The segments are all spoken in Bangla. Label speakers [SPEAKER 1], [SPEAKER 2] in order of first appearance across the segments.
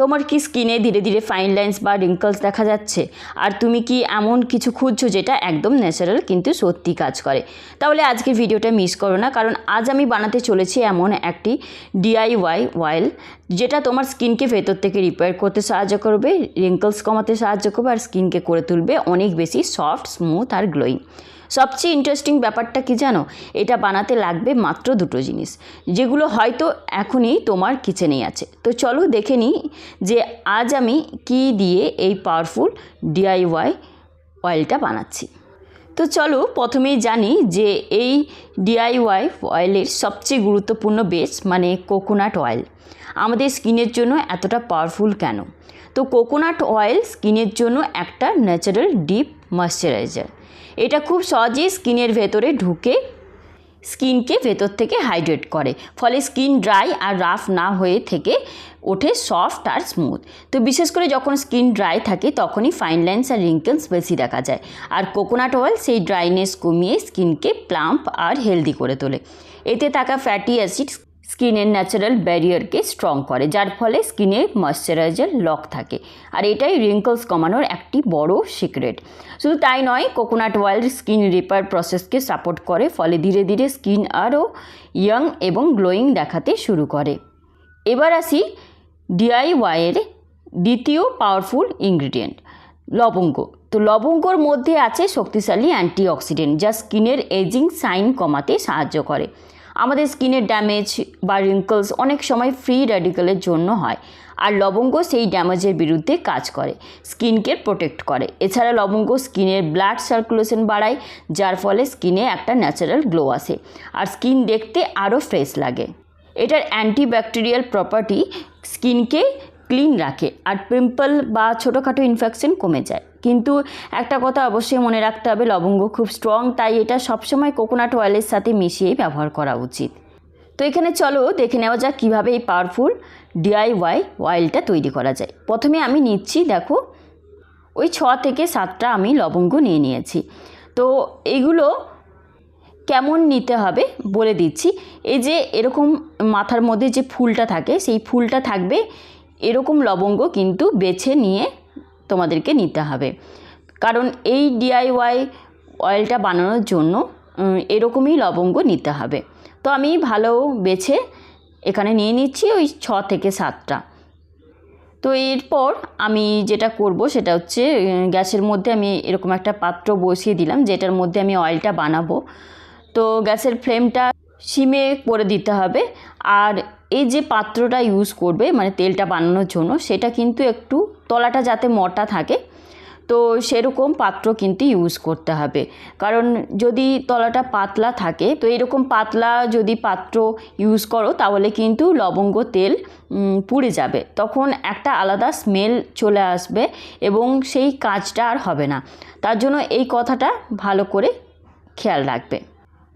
[SPEAKER 1] তোমার কি স্কিনে ধীরে ধীরে ফাইন লাইন্স বা রিঙ্কলস দেখা যাচ্ছে, আর তুমি কি এমন কিছু খুঁজছো যেটা একদম ন্যাচারাল কিন্তু সত্যি কাজ করে? তাহলে আজকের ভিডিওটা মিস করো না, কারণ আজ আমি বানাতে চলেছি এমন একটি ডিআইওয়াই অয়েল যেটা তোমার স্কিনকে ভেতর থেকে রিপেয়ার করতে সাহায্য করবে, রিঙ্কলস কমাতে সাহায্য করবে, আর স্কিনকে করে তুলবে অনেক বেশি সফট, স্মুথ আর গ্লোয়িং। সবচেয়ে ইন্টারেস্টিং ব্যাপারটা কি জানো? এটা বানাতে লাগবে মাত্র দুটো জিনিস, যেগুলো হয়তো এখনই তোমার কিচেনেই আছে। তো চলো দেখে নিই যে আজ আমি কি দিয়ে এই পাওয়ারফুল ডিআইওয়াই অয়েলটা বানাচ্ছি। তো চলো প্রথমেই জানি যে এই ডিআইওয়াই অয়েলের সবচেয়ে গুরুত্বপূর্ণ বেস মানে কোকোনাট অয়েল আমাদের স্কিনের জন্য এতটা পাওয়ারফুল কেন? তো কোকোনাট অয়েল স্কিনের জন্য একটা ন্যাচারাল ডিপ ময়শ্চারাইজার। এটা খুব সহজেই স্কিনের ভেতরে ঢুকে স্কিনকে ভেতর থেকে হাইড্রেট করে, ফলে স্কিন ড্রাই আর রাফ না হয়ে থেকে ওঠে সফট আর স্মুথ। তো বিশেষ করে যখন স্কিন ড্রাই থাকে তখনই ফাইন লাইন্স আর রিঙ্কেলস বেশি দেখা যায়, আর কোকোনাট অয়েল সেই ড্রাইনেস কমিয়ে স্কিনকে প্লাম্প আর হেলদি করে তোলে। এতে থাকা ফ্যাটি অ্যাসিড স্কিনের ন্যাচারাল ব্যারিয়ারকে স্ট্রং করে, যার ফলে স্কিনের ময়শ্চারাইজার লক থাকে, আর এটাই রিঙ্কলস কমানোর একটি বড় সিক্রেট। শুধু তাই নয়, কোকোনাট অয়েল স্কিন রিপেয়ার প্রসেসকে সাপোর্ট করে, ফলে ধীরে ধীরে স্কিন আরও ইয়াং এবং গ্লোয়িং দেখাতে শুরু করে। এবার আসি ডিআইওয়াইয়ের দ্বিতীয় পাওয়ারফুল ইনগ্রিডিয়েন্ট, লবঙ্গ। তো লবঙ্গর মধ্যে আছে শক্তিশালী অ্যান্টিঅক্সিডেন্ট, যা স্কিনের এজিং সাইন কমাতে সাহায্য করে। আমাদের স্কিনের ড্যামেজ বা রিঙ্কলস অনেক সময় ফ্রি র্যাডিক্যালের জন্য হয়, আর লবঙ্গ সেই ড্যামেজের বিরুদ্ধে কাজ করে, স্কিনকে প্রোটেক্ট করে। এছাড়া লবঙ্গ স্কিনের ব্লাড সার্কুলেশন বাড়ায়, যার ফলে স্কিনে একটা ন্যাচারাল গ্লো আসে আর স্কিন দেখতে আরও ফ্রেশ লাগে। এটার অ্যান্টিব্যাকটেরিয়াল প্রপার্টি স্কিনকে ক্লিন রাখে আর পিম্পল বা ছোটোখাটো ইনফেকশন কমে যায়। কিন্তু একটা কথা অবশ্যই মনে রাখতে হবে, লবঙ্গ খুব স্ট্রং, তাই এটা সবসময় কোকোনাট অয়েলের সাথে মিশিয়েই ব্যবহার করা উচিত। তো এখানে চলো দেখে নেওয়া যাক কীভাবে এই পাওয়ারফুল ডিআইওয়াই অয়েলটা তৈরি করা যায়। প্রথমে আমি নিচ্ছি, দেখো ওই 6 থেকে 7টা আমি লবঙ্গ নিয়ে নিয়েছি। তো এইগুলো কেমন নিতে হবে বলে দিচ্ছি। এই যে এরকম মাথার মধ্যে যে ফুলটা থাকে, সেই ফুলটা থাকবে, এরকম লবঙ্গ কিন্তু বেছে নিয়ে তোমাদেরকে নিতে হবে, কারণ এই ডিআইওয়াই অয়েলটা বানানোর জন্য এরকমই লবঙ্গ নিতে হবে। তো আমি ভালো বেছে এখানে নিয়ে নিচ্ছি ওই 6 থেকে 7টা। তো এরপর আমি যেটা করব সেটা হচ্ছে, গ্যাসের মধ্যে আমি এরকম একটা পাত্র বসিয়ে দিলাম, যেটার মধ্যে আমি অয়েলটা বানাবো। তো গ্যাসের ফ্লেমটা সিমে করে দিতে হবে, আর এই যে পাত্রটা ইউজ করবে মানে তেলটা বানানোর জন্য, সেটা কিন্তু একটু তলাটা যাতে মোটা থাকে, তো সেরকম পাত্র কিন্তু ইউজ করতে হবে। কারণ যদি তলাটা পাতলা থাকে, তো এরকম পাতলা যদি পাত্র ইউজ করো তাহলে কিন্তু লবঙ্গ তেল পুড়ে যাবে, তখন একটা আলাদা স্মেল চলে আসবে এবং সেই কাজটা আর হবে না। তার জন্য এই কথাটা ভালো করে খেয়াল রাখবে।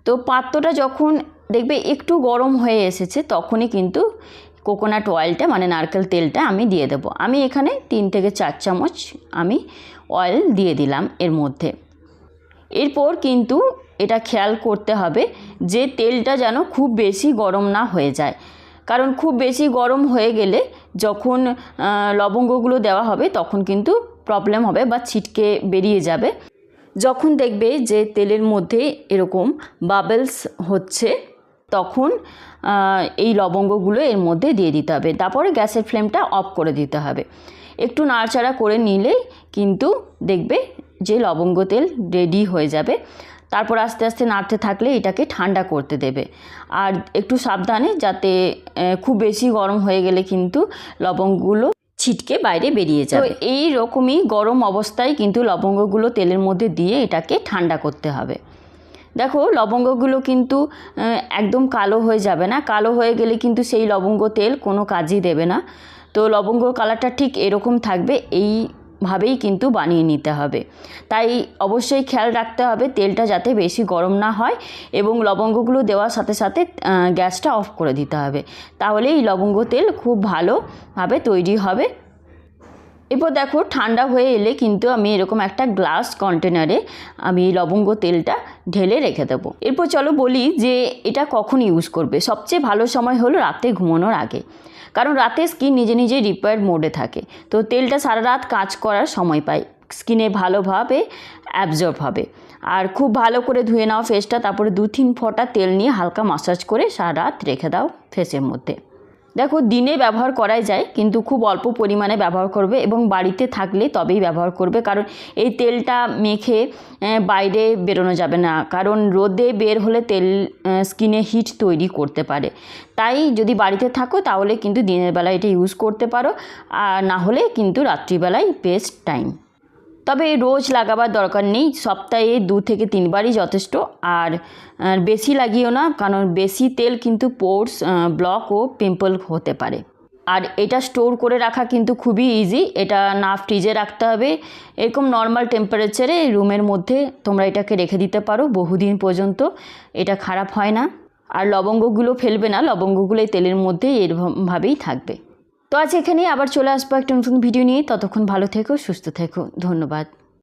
[SPEAKER 1] তো পাত্রটা যখন দেখবে একটু গরম হয়ে এসেছে, তখনই কিন্তু কোকোনাট অয়েলটা মানে নারকেল তেলটা আমি দিয়ে দেবো। আমি এখানে 3 থেকে 4 চামচ আমি অয়েল দিয়ে দিলাম এর মধ্যে। এরপর কিন্তু এটা খেয়াল করতে হবে যে তেলটা যেন খুব বেশি গরম না হয়ে যায়, কারণ খুব বেশি গরম হয়ে গেলে যখন লবঙ্গগুলো দেওয়া হবে তখন কিন্তু প্রবলেম হবে বা ছিটকে বেরিয়ে যাবে। যখন দেখবে যে তেলের মধ্যে এরকম বাবলস হচ্ছে, তখন এই লবঙ্গগুলো এর মধ্যে দিয়ে দিতে হবে। তারপরে গ্যাসের ফ্লেমটা অফ করে দিতে হবে। একটু নাড়াচাড়া করে নিলেই কিন্তু দেখবে যে লবঙ্গ তেল রেডি হয়ে যাবে। তারপর আস্তে আস্তে নাড়তে থাকলে এটাকে ঠান্ডা করতে দেবে, আর একটু সাবধানে, যাতে খুব বেশি গরম হয়ে গেলে কিন্তু লবঙ্গগুলো ছিটকে বাইরে বেরিয়ে যাবে। তো এই রকমই গরম অবস্থায় কিন্তু লবঙ্গগুলো তেলের মধ্যে দিয়ে এটাকে ঠান্ডা করতে হবে। দেখো লবঙ্গগুলো কিন্তু একদম কালো হয়ে যাবে না, কালো হয়ে গেলে কিন্তু সেই লবঙ্গ তেল কোনো কাজই দেবে না। তো লবঙ্গ কালারটা ঠিক এরকম থাকবে, এইভাবেই কিন্তু বানিয়ে নিতে হবে। তাই অবশ্যই খেয়াল রাখতে হবে তেলটা যাতে বেশি গরম না হয়, এবং লবঙ্গগুলো দেওয়ার সাথে সাথে গ্যাসটা অফ করে দিতে হবে, তাহলে এই লবঙ্গ তেল খুব ভালোভাবে তৈরি হবে। এরপর দেখো ঠান্ডা হয়ে এলে কিন্তু আমি এরকম একটা গ্লাস কন্টেনারে আমি লবঙ্গ তেলটা ঢেলে রেখে দেবো। এরপর চলো বলি যে এটা কখন ইউজ করবে। সবচেয়ে ভালো সময় হলো রাতে ঘুমানোর আগে, কারণ রাতে স্কিন নিজে নিজে রিপেয়ার মোডে থাকে, তো তেলটা সারা রাত কাজ করার সময় পায়, স্কিনে ভালোভাবে অ্যাবজর্ব হবে। আর খুব ভালো করে ধুয়ে নাও ফেসটা, তারপরে 2-3 ফোঁটা তেল নিয়ে হালকা মাসাজ করে সারা রাত রেখে দাও ফেসের মধ্যে। দেখো দিনে ব্যবহার করাই যায়, কিন্তু খুব অল্প পরিমাণে ব্যবহার করবে এবং বাড়িতে থাকলে তবেই ব্যবহার করবে, কারণ এই তেলটা মেখে বাইরে বেরোনো যাবে না, কারণ রোদে বের হলে তেল স্কিনে হিট তৈরি করতে পারে। তাই যদি বাড়িতে থাকো তাহলে কিন্তু দিনের বেলায় এটা ইউজ করতে পারো, আর না হলে কিন্তু রাত্রিবেলায় বেস্ট টাইম। তবে রোজ লাগাবার দরকার নেই, সপ্তাহে 2 থেকে 3 বারই যথেষ্ট। আর বেশি লাগিও না, কারণ বেশি তেল কিন্তু পোর্স ব্লক ও পিম্পল হতে পারে। আর এটা স্টোর করে রাখা কিন্তু খুবই ইজি, এটা না ফ্রিজে রাখতে হবে, এরকম নর্মাল টেম্পারেচারে রুমের মধ্যে তোমরা এটাকে রেখে দিতে পারো বহুদিন পর্যন্ত, এটা খারাপ হয় না। আর লবঙ্গগুলো ফেলবে না, লবঙ্গগুলো এই তেলের মধ্যে এরকমভাবেই থাকবে। তো আজ এখানেই আবার চলে আসবো একটা নতুন ভিডিও নিয়ে, ততক্ষণ ভালো থেকো, সুস্থ থেকো, ধন্যবাদ।